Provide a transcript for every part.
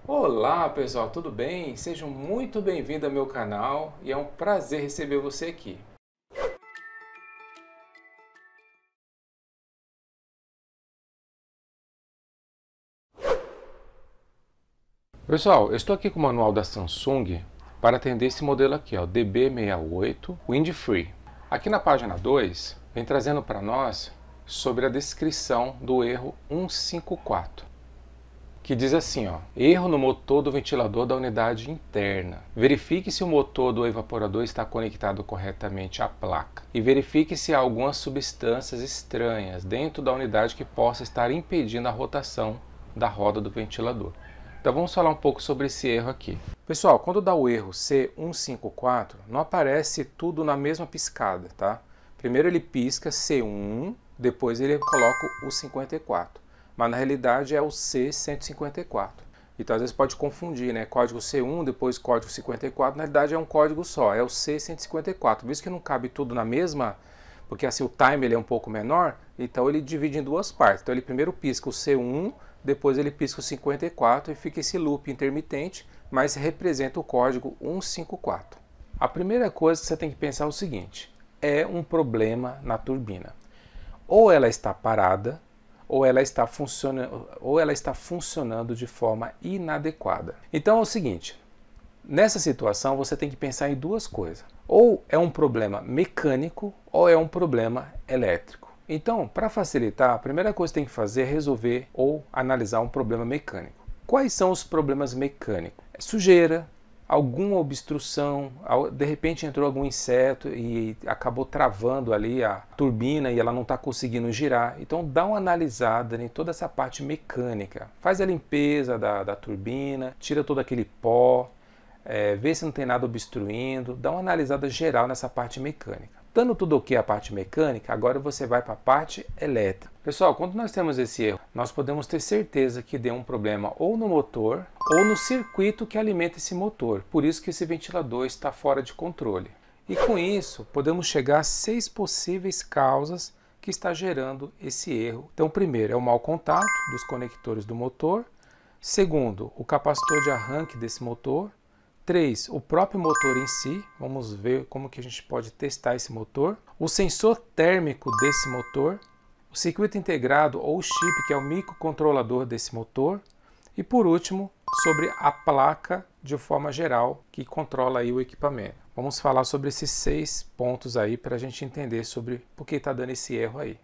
Olá pessoal, tudo bem? Sejam muito bem-vindos ao meu canal e é um prazer receber você aqui. Pessoal, eu estou aqui com o manual da Samsung para atender esse modelo aqui, ó, DB68 Windfree. Aqui na página 2, vem trazendo para nós sobre a descrição do erro 154. Que diz assim, ó, erro no motor do ventilador da unidade interna. Verifique se o motor do evaporador está conectado corretamente à placa e verifique se há algumas substâncias estranhas dentro da unidade que possa estar impedindo a rotação da roda do ventilador. Então vamos falar um pouco sobre esse erro aqui. Pessoal, quando dá o erro C154, não aparece tudo na mesma piscada, tá? Primeiro ele pisca C1, depois ele coloca o 54. Mas na realidade é o C154. Então às vezes pode confundir, né? Código C1, depois código 54, na realidade é um código só, é o C154. Visto que não cabe tudo na mesma, porque assim o time ele é um pouco menor, então ele divide em duas partes. Então ele primeiro pisca o C1, depois ele pisca o 54 e fica esse loop intermitente, mas representa o código 154. A primeira coisa que você tem que pensar é o seguinte, é um problema na turbina. Ou ela está parada, ou ela está funcionando de forma inadequada. Então é o seguinte, nessa situação você tem que pensar em duas coisas. Ou é um problema mecânico ou é um problema elétrico. Então, para facilitar, a primeira coisa que tem que fazer é resolver ou analisar um problema mecânico. Quais são os problemas mecânicos? É sujeira, alguma obstrução, de repente entrou algum inseto e acabou travando ali a turbina e ela não está conseguindo girar. Então dá uma analisada em toda essa parte mecânica. Faz a limpeza da turbina, tira todo aquele pó, vê se não tem nada obstruindo, dá uma analisada geral nessa parte mecânica. Dando tudo ok a parte mecânica, agora você vai para a parte elétrica. Pessoal, quando nós temos esse erro, nós podemos ter certeza que deu um problema ou no motor ou no circuito que alimenta esse motor. Por isso que esse ventilador está fora de controle. E com isso, podemos chegar a 6 possíveis causas que está gerando esse erro. Então, primeiro é o mau contato dos conectores do motor. Segundo, o capacitor de arranque desse motor. 3. O próprio motor em si, vamos ver como que a gente pode testar esse motor. O sensor térmico desse motor, o circuito integrado ou chip, que é o microcontrolador desse motor. E por último, sobre a placa de forma geral, que controla aí o equipamento. Vamos falar sobre esses 6 pontos aí para a gente entender sobre por que está dando esse erro aí.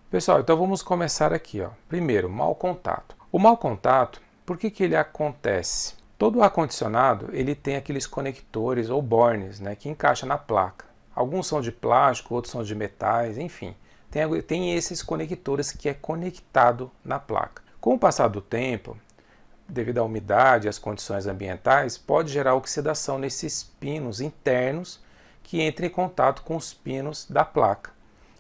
Pessoal, então vamos começar aqui, ó. Primeiro, mau contato. O mau contato, por que ele acontece? Todo ar-condicionado ele tem aqueles conectores ou bornes, né, que encaixa na placa. Alguns são de plástico, outros são de metais, enfim. Tem esses conectores que é conectado na placa. Com o passar do tempo, devido à umidade e às condições ambientais, pode gerar oxidação nesses pinos internos que entram em contato com os pinos da placa.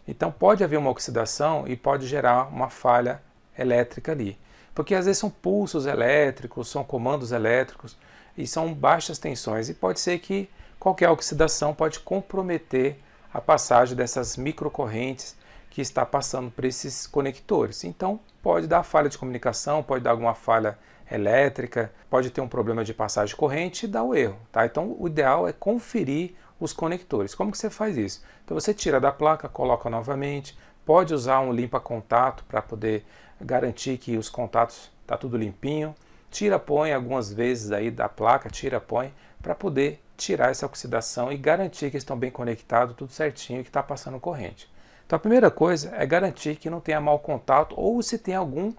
Então pode haver uma oxidação e pode gerar uma falha elétrica ali. Porque às vezes são pulsos elétricos, são comandos elétricos e são baixas tensões e pode ser que qualquer oxidação pode comprometer a passagem dessas microcorrentes que está passando por esses conectores. Então pode dar falha de comunicação, pode dar alguma falha elétrica, pode ter um problema de passagem de corrente e dar o erro. Tá? Então o ideal é conferir os conectores. Como que você faz isso? Então você tira da placa, coloca novamente, pode usar um limpa-contato para poder garantir que os contatos está tudo limpinho, tira, põe algumas vezes aí da placa, tira, põe, para poder tirar essa oxidação e garantir que estão bem conectados, tudo certinho, que está passando corrente. Então a primeira coisa é garantir que não tenha mau contato ou se tem algum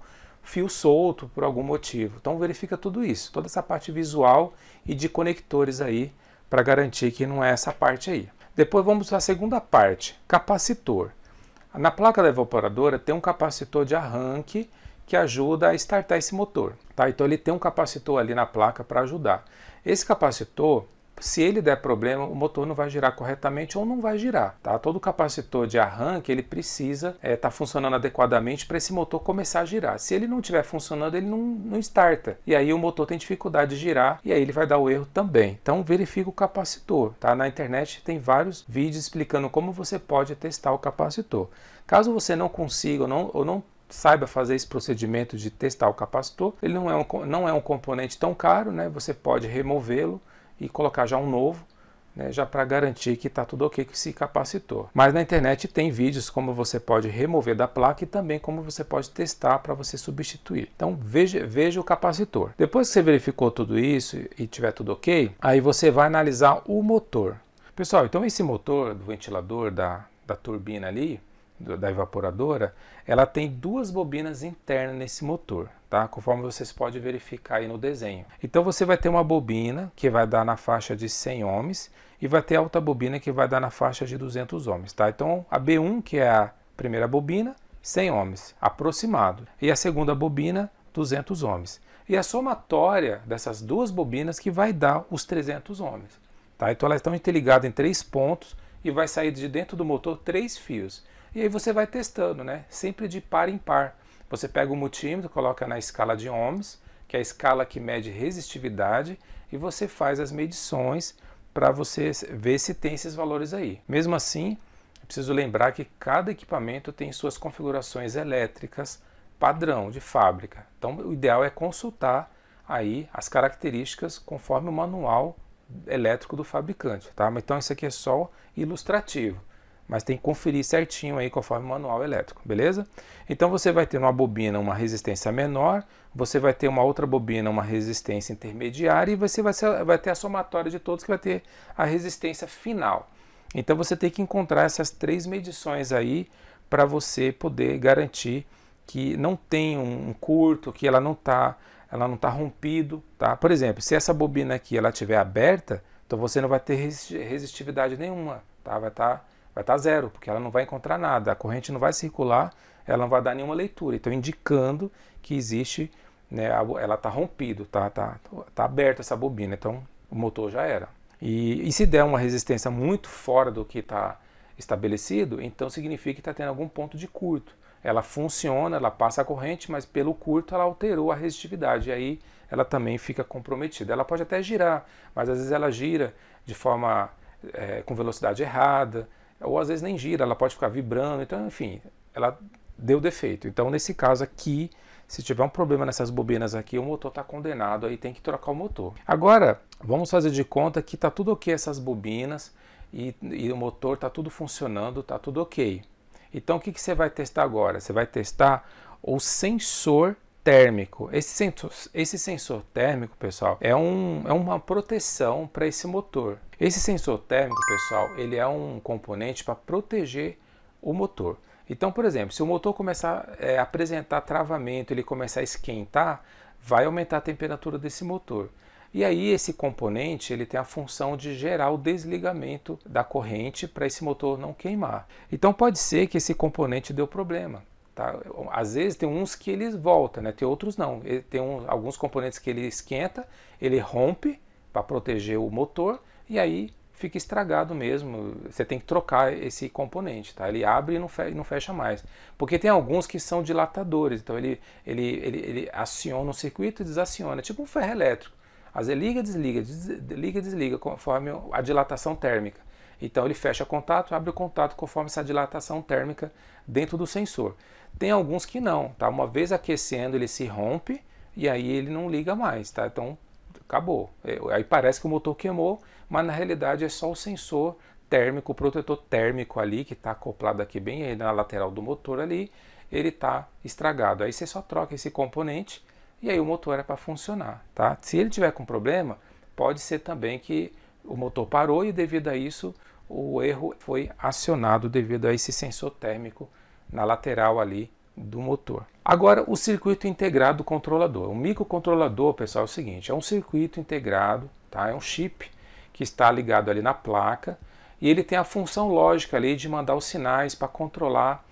fio solto por algum motivo. Então verifica tudo isso, toda essa parte visual e de conectores aí, para garantir que não é essa parte aí. Depois vamos para a segunda parte, capacitor. Na placa da evaporadora tem um capacitor de arranque que ajuda a startar esse motor. Tá? Então ele tem um capacitor ali na placa para ajudar. Esse capacitor, se ele der problema, o motor não vai girar corretamente ou não vai girar. Tá? Todo capacitor de arranque ele precisa estar funcionando adequadamente para esse motor começar a girar. Se ele não estiver funcionando, ele não starta. E aí o motor tem dificuldade de girar e aí ele vai dar o erro também. Então verifica o capacitor. Tá? Na internet tem vários vídeos explicando como você pode testar o capacitor. Caso você não consiga ou não saiba fazer esse procedimento de testar o capacitor. Ele não é um componente tão caro, né? Você pode removê-lo e colocar já um novo, né, já para garantir que está tudo ok com esse capacitor. Mas na internet tem vídeos como você pode remover da placa e também como você pode testar para você substituir. Então veja o capacitor. Depois que você verificou tudo isso e tiver tudo ok, aí você vai analisar o motor. Pessoal, então esse motor do ventilador da turbina ali, da evaporadora, ela tem duas bobinas internas nesse motor, tá? Conforme vocês podem verificar aí no desenho. Então você vai ter uma bobina que vai dar na faixa de 100 ohms e vai ter a outra bobina que vai dar na faixa de 200 ohms, tá? Então a B1, que é a primeira bobina, 100 ohms, aproximado. E a segunda bobina, 200 ohms. E a somatória dessas duas bobinas que vai dar os 300 ohms, tá? Então elas estão interligadas em 3 pontos e vai sair de dentro do motor 3 fios. E aí você vai testando, né? Sempre de par em par. Você pega o multímetro, coloca na escala de ohms, que é a escala que mede resistividade, e você faz as medições para você ver se tem esses valores aí. Mesmo assim, é preciso lembrar que cada equipamento tem suas configurações elétricas padrão de fábrica. Então o ideal é consultar aí as características conforme o manual elétrico do fabricante, tá? Então isso aqui é só ilustrativo, mas tem que conferir certinho aí conforme o manual elétrico, beleza? Então você vai ter uma bobina uma resistência menor, você vai ter uma outra bobina uma resistência intermediária e você vai ter a somatória de todos que vai ter a resistência final. Então você tem que encontrar essas 3 medições aí para você poder garantir que não tem um curto, que ela não tá rompido, tá? Por exemplo, se essa bobina aqui ela estiver aberta, então você não vai ter resistividade nenhuma, tá? Vai estar zero, porque ela não vai encontrar nada, a corrente não vai circular, ela não vai dar nenhuma leitura. Então, indicando que existe, né, ela está rompido, tá aberta essa bobina, então o motor já era. E se der uma resistência muito fora do que está estabelecido, então significa que está tendo algum ponto de curto. Ela funciona, ela passa a corrente, mas pelo curto ela alterou a resistividade, e aí ela também fica comprometida. Ela pode até girar, mas às vezes ela gira de forma com velocidade errada, ou às vezes nem gira, ela pode ficar vibrando, então enfim, ela deu defeito. Então nesse caso aqui, se tiver um problema nessas bobinas aqui, o motor está condenado, aí tem que trocar o motor. Agora, vamos fazer de conta que está tudo ok essas bobinas, e o motor está tudo funcionando, está tudo ok. Então o que você vai testar agora? Você vai testar o sensor térmico. Esse sensor térmico, pessoal, é uma proteção para esse motor. Esse sensor térmico, pessoal, ele é um componente para proteger o motor. Então, por exemplo, se o motor começar a apresentar travamento, ele começar a esquentar, vai aumentar a temperatura desse motor. E aí esse componente ele tem a função de gerar o desligamento da corrente para esse motor não queimar. Então pode ser que esse componente deu problema. Tá? Às vezes tem uns que eles voltam, né? Tem outros não. Tem alguns componentes que ele esquenta, ele rompe para proteger o motor e aí fica estragado mesmo. Você tem que trocar esse componente, tá? Ele abre e não fecha mais. Porque tem alguns que são dilatadores, então ele aciona o circuito e desaciona, tipo um ferro elétrico. Às vezes liga, desliga, conforme a dilatação térmica. Então ele fecha contato, abre o contato conforme essa dilatação térmica dentro do sensor. Tem alguns que não, tá? Uma vez aquecendo ele se rompe e aí ele não liga mais, tá? Então acabou. Aí parece que o motor queimou, mas na realidade é só o sensor térmico, o protetor térmico ali que está acoplado aqui bem aí na lateral do motor ali, ele está estragado. Aí você só troca esse componente e aí o motor é para funcionar, tá? Se ele tiver com problema, pode ser também que o motor parou e devido a isso o erro foi acionado devido a esse sensor térmico na lateral ali do motor. Agora o circuito integrado do controlador. O microcontrolador, pessoal, é o seguinte, é um circuito integrado, tá? É um chip que está ligado ali na placa e ele tem a função lógica ali de mandar os sinais para controlar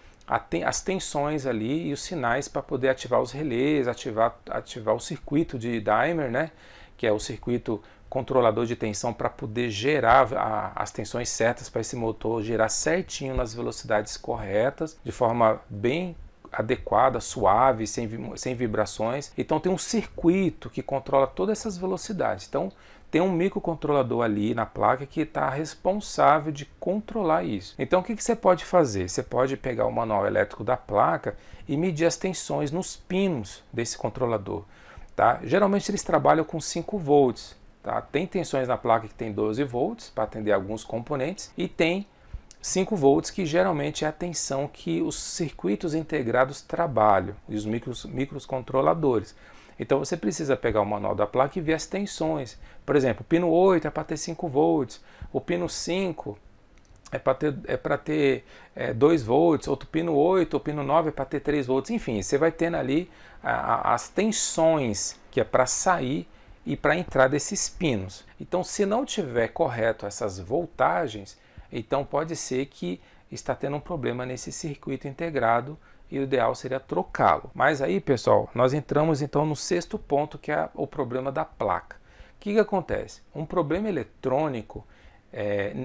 as tensões ali e os sinais para poder ativar os relés, ativar o circuito de Dimer, né? Que é o circuito controlador de tensão para poder gerar as tensões certas para esse motor girar certinho nas velocidades corretas, de forma bem adequada, suave, sem vibrações. Então tem um circuito que controla todas essas velocidades. Então tem um microcontrolador ali na placa que está responsável de controlar isso. Então o que você pode fazer? Você pode pegar o manual elétrico da placa e medir as tensões nos pinos desse controlador. Tá? Geralmente eles trabalham com 5 volts. Tá? Tem tensões na placa que tem 12 volts para atender alguns componentes e tem 5 volts que geralmente é a tensão que os circuitos integrados trabalham e os microcontroladores. Então você precisa pegar o manual da placa e ver as tensões. Por exemplo, o pino 8 é para ter 5 volts, o pino 5 é para ter 2 volts, outro pino 8, o pino 9 é para ter 3 volts. Enfim, você vai tendo ali as tensões que é para sair e para entrar desses pinos. Então, se não tiver correto essas voltagens, então pode ser que está tendo um problema nesse circuito integrado e o ideal seria trocá-lo. Mas aí, pessoal, nós entramos então no 6º ponto, que é o problema da placa. O que acontece? Um problema eletrônico,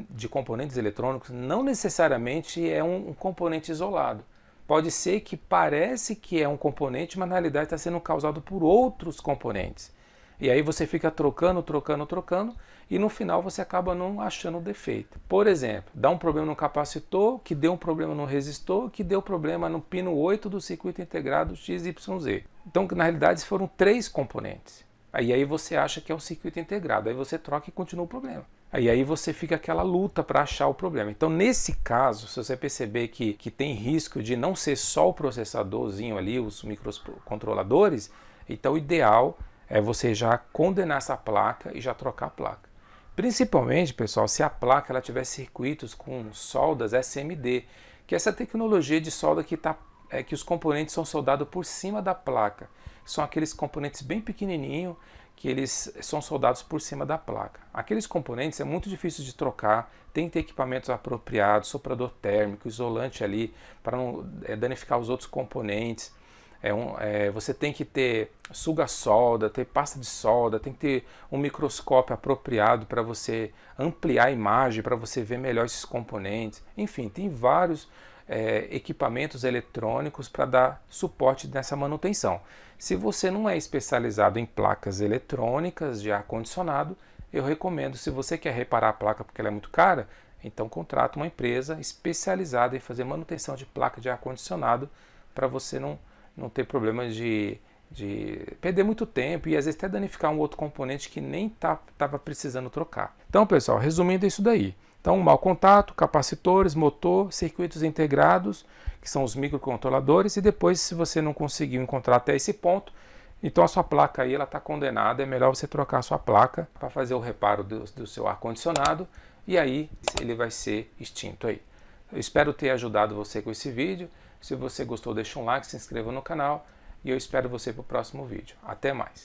de componentes eletrônicos, não necessariamente é um componente isolado. Pode ser que parece que é um componente, mas na realidade está sendo causado por outros componentes. E aí você fica trocando e no final você acaba não achando o defeito. Por exemplo, dá um problema no capacitor, que deu um problema no resistor, que deu problema no pino 8 do circuito integrado XYZ. Então, na realidade, foram 3 componentes. Aí você acha que é um circuito integrado, aí você troca e continua o problema. Aí você fica aquela luta para achar o problema. Então, nesse caso, se você perceber que tem risco de não ser só o processadorzinho ali, os microcontroladores, então o ideal é você já condenar essa placa e já trocar a placa. Principalmente, pessoal, se a placa ela tiver circuitos com soldas SMD, que é essa tecnologia de solda que os componentes são soldados por cima da placa. São aqueles componentes bem pequenininhos que eles são soldados por cima da placa. Aqueles componentes é muito difícil de trocar, tem que ter equipamentos apropriados, soprador térmico, isolante ali, para não danificar os outros componentes. Você tem que ter suga-solda, ter pasta de solda, tem que ter um microscópio apropriado para você ampliar a imagem, para você ver melhor esses componentes. Enfim, tem vários equipamentos eletrônicos para dar suporte nessa manutenção. Se você não é especializado em placas eletrônicas de ar-condicionado, eu recomendo, se você quer reparar a placa porque ela é muito cara, então contrata uma empresa especializada em fazer manutenção de placa de ar-condicionado para você não ter problemas de perder muito tempo e às vezes até danificar um outro componente que nem estava precisando trocar. Então, pessoal, resumindo isso daí. Então, mau contato, capacitores, motor, circuitos integrados, que são os microcontroladores, e depois, se você não conseguiu encontrar até esse ponto, então a sua placa aí ela está condenada, é melhor você trocar a sua placa para fazer o reparo do seu ar-condicionado, e aí ele vai ser extinto aí. Eu espero ter ajudado você com esse vídeo. Se você gostou, deixa um like, se inscreva no canal e eu espero você para o próximo vídeo. Até mais!